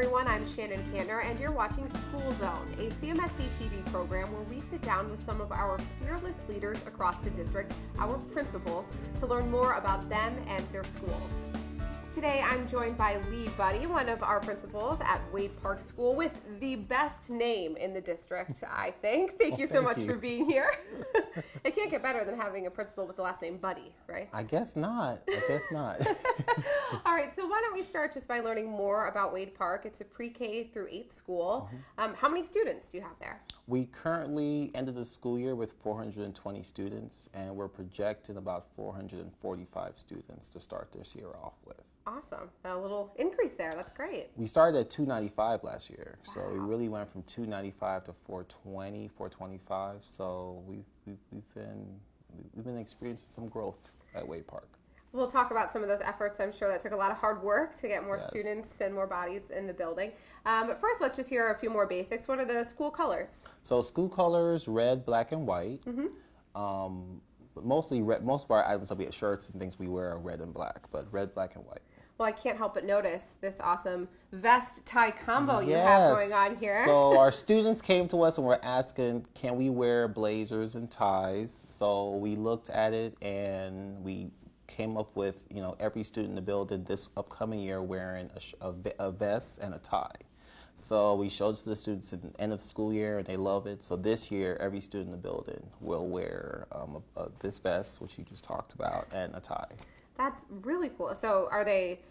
everyone, I'm Shannon Kanner, and you're watching School Zone, a CMSD TV program where we sit down with some of our fearless leaders across the district, our principals, to learn more about them and their schools. Today, I'm joined by Lee Budde, one of our principals at Wade Park School with the best name in the district, I think. Thank you so much for being here. It can't get better than having a principal with the last name Budde, right? I guess not. All right, so why don't we start just by learning more about Wade Park. It's a pre-K through 8 school. How many students do you have there? We currently ended the school year with 420 students, and we're projecting about 445 students to start this year off with. Awesome. A little increase there. That's great. We started at 295 last year, Wow. so we really went from 295 to 420, 425. So we've been experiencing some growth at Wade Park. We'll talk about some of those efforts. I'm sure that took a lot of hard work to get more students and more bodies in the building. But first, let's just hear a few more basics. What are the school colors? So school colors, red, black, and white. But mostly red. Most of our items, albeit shirts and things we wear, are red and black, but red, black, and white. Well, I can't help but notice this awesome vest tie combo you have going on here. So our students came to us and were asking, can we wear blazers and ties? So we looked at it and we came up with, every student in the building this upcoming year wearing a vest and a tie. So we showed it to the students at the end of the school year, and they love it. So this year, every student in the building will wear this vest, which you just talked about, and a tie. That's really cool. So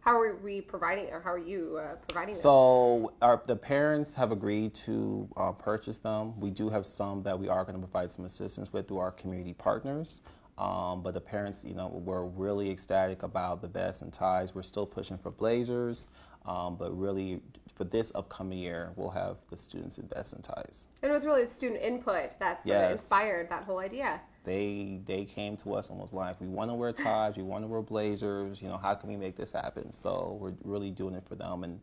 how are we providing, or how are you providing them? So the parents have agreed to purchase them. We do have some that we are going to provide some assistance with through our community partners. But the parents, were really ecstatic about the vests and ties. We're still pushing for blazers, but really for this upcoming year, we'll have the students in vests and ties. And it was really student input that sort of inspired that whole idea. They came to us and was like, we want to wear ties, we want to wear blazers, how can we make this happen? So we're really doing it for them, and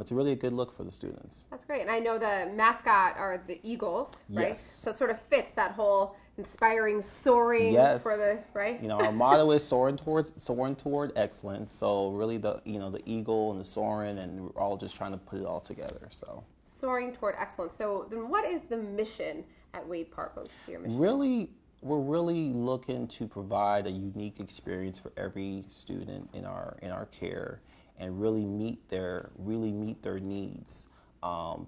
it's really a good look for the students. That's great. And I know the mascot are the Eagles, right? Yes. So it sort of fits that whole inspiring soaring for the, right? Our motto is soaring toward excellence. So really the eagle and the soaring, and we're all just trying to put it all together. So soaring toward excellence. So then what is the mission at Wade Park? What would you say your mission is? We're really looking to provide a unique experience for every student in our care, and really meet their needs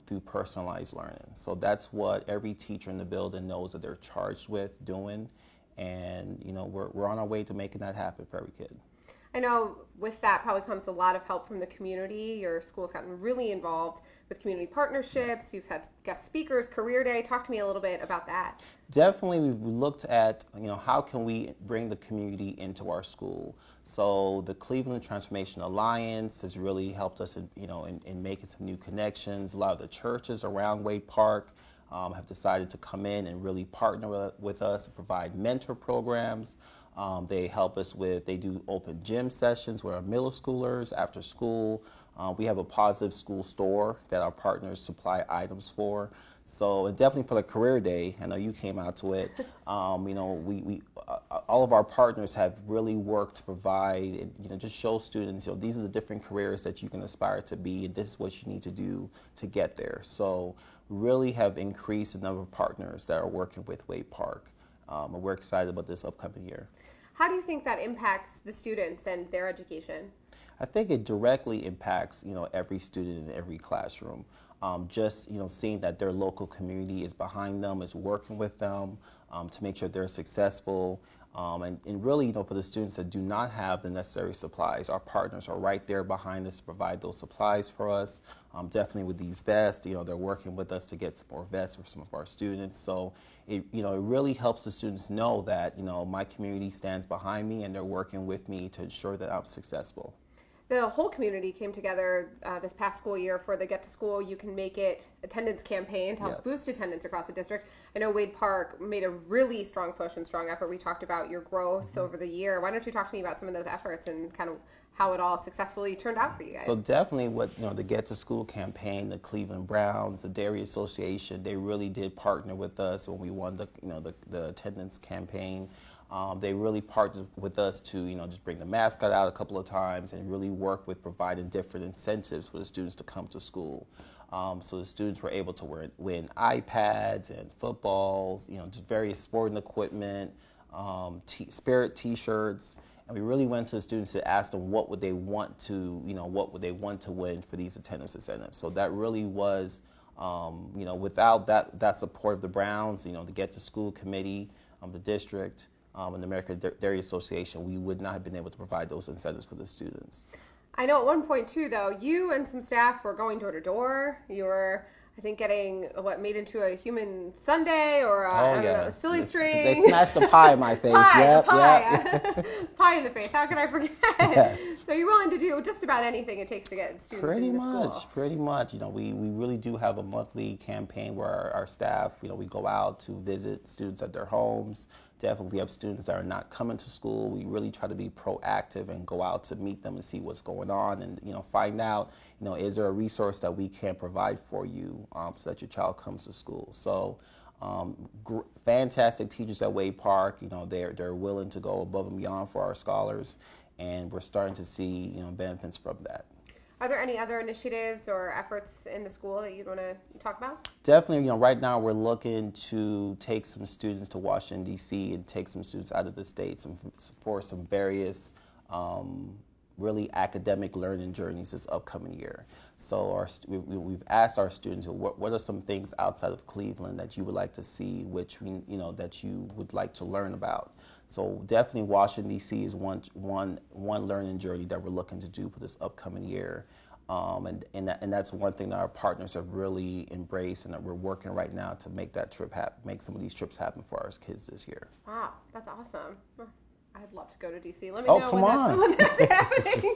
through personalized learning. So that's what every teacher in the building knows that they're charged with doing, and we're on our way to making that happen for every kid. I know with that probably comes a lot of help from the community. Your school's gotten really involved with community partnerships. You've had guest speakers, career day. Talk to me a little bit about that. Definitely, we've looked at, how can we bring the community into our school. So the Cleveland Transformation Alliance has really helped us in making some new connections. A lot of the churches around Wade Park have decided to come in and really partner with us and provide mentor programs. They help us they do open gym sessions with our middle schoolers after school. We have a positive school store that our partners supply items for. So, and definitely for the career day, I know you came out to it. We all of our partners have really worked to provide, just show students, these are the different careers that you can aspire to be, and this is what you need to do to get there. So, really have increased the number of partners that are working with Wade Park, and we're excited about this upcoming year. How do you think that impacts the students and their education? I think it directly impacts, every student in every classroom. Just, seeing that their local community is behind them, is working with them to make sure they're successful. And really, for the students that do not have the necessary supplies, our partners are right there behind us to provide those supplies for us. Definitely with these vests, they're working with us to get some more vests for some of our students. So it really helps the students know that, my community stands behind me and they're working with me to ensure that I'm successful. The whole community came together this past school year for the Get to School, You Can Make It attendance campaign to help boost attendance across the district. I know Wade Park made a really strong push and strong effort. We talked about your growth over the year. Why don't you talk to me about some of those efforts and kind of how it all successfully turned out for you guys? So definitely the Get to School campaign, the Cleveland Browns, the Dairy Association, they really did partner with us when we won the attendance campaign. They really partnered with us to, just bring the mascot out a couple of times and really work with providing different incentives for the students to come to school. So the students were able to win iPads and footballs, just various sporting equipment, Spirit T-shirts. And we really went to the students to ask them what would they want to win for these attendance incentives. So that really was, without that support of the Browns, the Get to School Committee, the district, and the American Dairy Association, we would not have been able to provide those incentives for the students. I know at one point too, though, you and some staff were going door to door. You were, I think, getting made into a human sundae or a silly string. They smashed a pie in my face. Pie Pie in the face. How could I forget? Yes. So you're willing to do just about anything it takes to get students into school. Pretty much. We really do have a monthly campaign where our staff, we go out to visit students at their homes. Definitely, we have students that are not coming to school. We really try to be proactive and go out to meet them and see what's going on and, find out, is there a resource that we can provide for you so that your child comes to school. So fantastic teachers at Wade Park. They're willing to go above and beyond for our scholars, and we're starting to see, benefits from that. Are there any other initiatives or efforts in the school that you'd want to talk about? Definitely, right now we're looking to take some students to Washington, D.C. and take some students out of the state for some various really academic learning journeys this upcoming year. So we've asked our students, what are some things outside of Cleveland that you would like to see, that you would like to learn about? So definitely Washington, D.C. is one learning journey that we're looking to do for this upcoming year. And that's one thing that our partners have really embraced and that we're working right now to make that trip make some of these trips happen for our kids this year. Wow, that's awesome. I'd love to go to DC. Let me know when that's happening.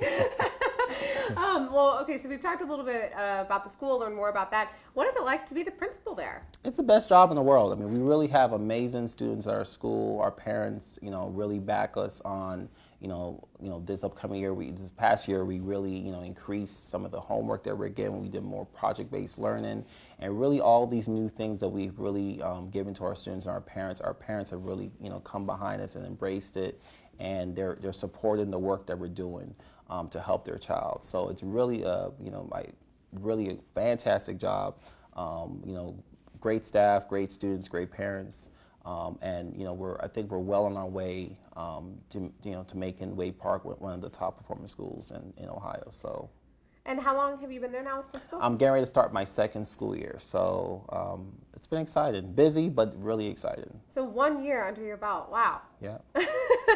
Okay, so we've talked a little bit about the school, learn more about that. What is it like to be the principal there? It's the best job in the world. We really have amazing students at our school. Our parents, really back us on, this upcoming year. This past year, we really, increased some of the homework that we're getting. We did more project-based learning, and really all these new things that we've really given to our students and our parents. Our parents have really, come behind us and embraced it, and they're supporting the work that we're doing to help their child. So it's really, really a fantastic job. Great staff, great students, great parents. And I think we're well on our way to making Wade Park one of the top performing schools in Ohio. So. And how long have you been there now as principal? I'm getting ready to start my second school year, so it's been exciting, busy but really exciting. So 1 year under your belt, wow. Yeah.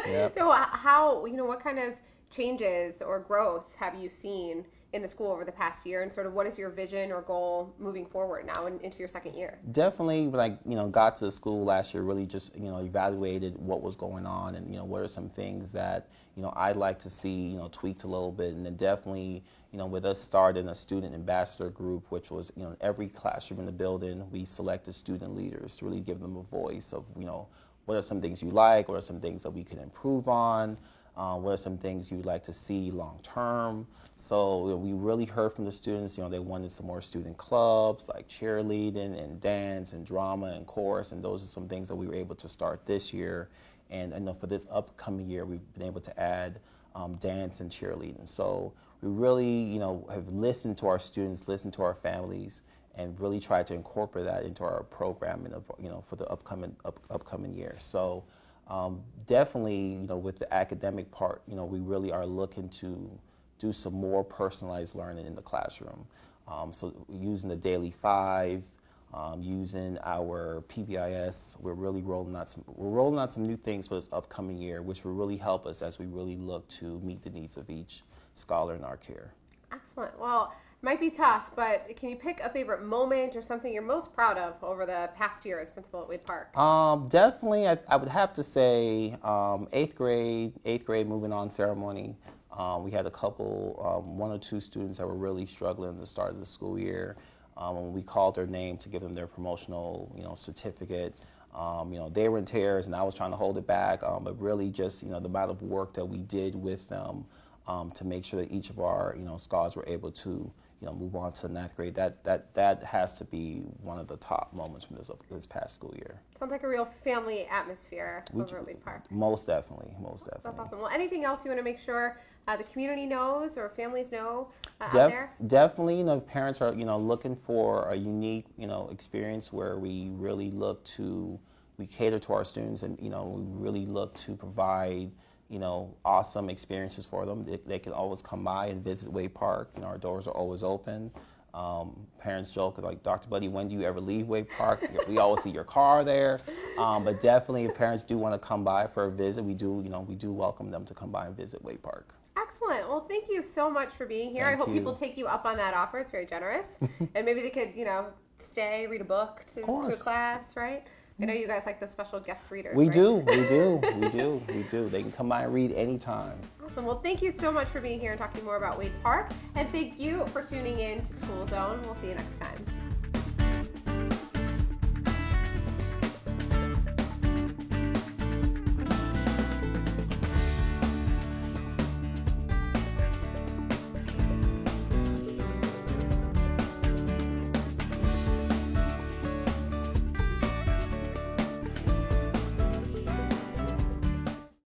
Yep. So how what kind of changes or growth have you seen in the school over the past year, and sort of what is your vision or goal moving forward now into your second year? Definitely, when I got to the school last year, really just evaluated what was going on and what are some things that I'd like to see tweaked a little bit, and then definitely with us starting a student ambassador group, which was in every classroom in the building, we selected student leaders to really give them a voice of what are some things you like, what are some things that we can improve on. What are some things you'd like to see long term? So we really heard from the students. They wanted some more student clubs like cheerleading and dance and drama and chorus, and those are some things that we were able to start this year. And for this upcoming year, we've been able to add dance and cheerleading. So we really, have listened to our students, listened to our families, and really tried to incorporate that into our programming of, for the upcoming year. So. Definitely, with the academic part, we really are looking to do some more personalized learning in the classroom. So using the Daily 5, using our PBIS, we're rolling out some new things for this upcoming year, which will really help us as we really look to meet the needs of each scholar in our care. Excellent. Well, might be tough, but can you pick a favorite moment or something you're most proud of over the past year as principal at Wade Park? Definitely, I would have to say eighth grade moving on ceremony. We had a couple, one or two students that were really struggling at the start of the school year. When we called their name to give them their promotional, certificate, they were in tears and I was trying to hold it back. But really just, the amount of work that we did with them to make sure that each of our, scholars were able to, move on to the 9th grade. That has to be one of the top moments from this past school year. Sounds like a real family atmosphere over at Wade Park. Most definitely. That's awesome. Well, anything else you want to make sure the community knows or families know out there? Definitely, parents are, looking for a unique, experience where we really we cater to our students, and, we really look to provide, awesome experiences for them. They can always come by and visit Wade Park. Our doors are always open. Parents joke like, Dr. Buddy, when do you ever leave Wade Park? We always see your car there. But definitely, if parents do want to come by for a visit, we do welcome them to come by and visit Wade Park. Excellent. Well, thank you so much for being here. I hope people take you up on that offer. It's very generous. And maybe they could, stay, read a book to a class, right? I know you guys like the special guest readers. We right? We do. They can come by and read anytime. Awesome. Well, thank you so much for being here and talking more about Wade Park. And thank you for tuning in to School Zone. We'll see you next time.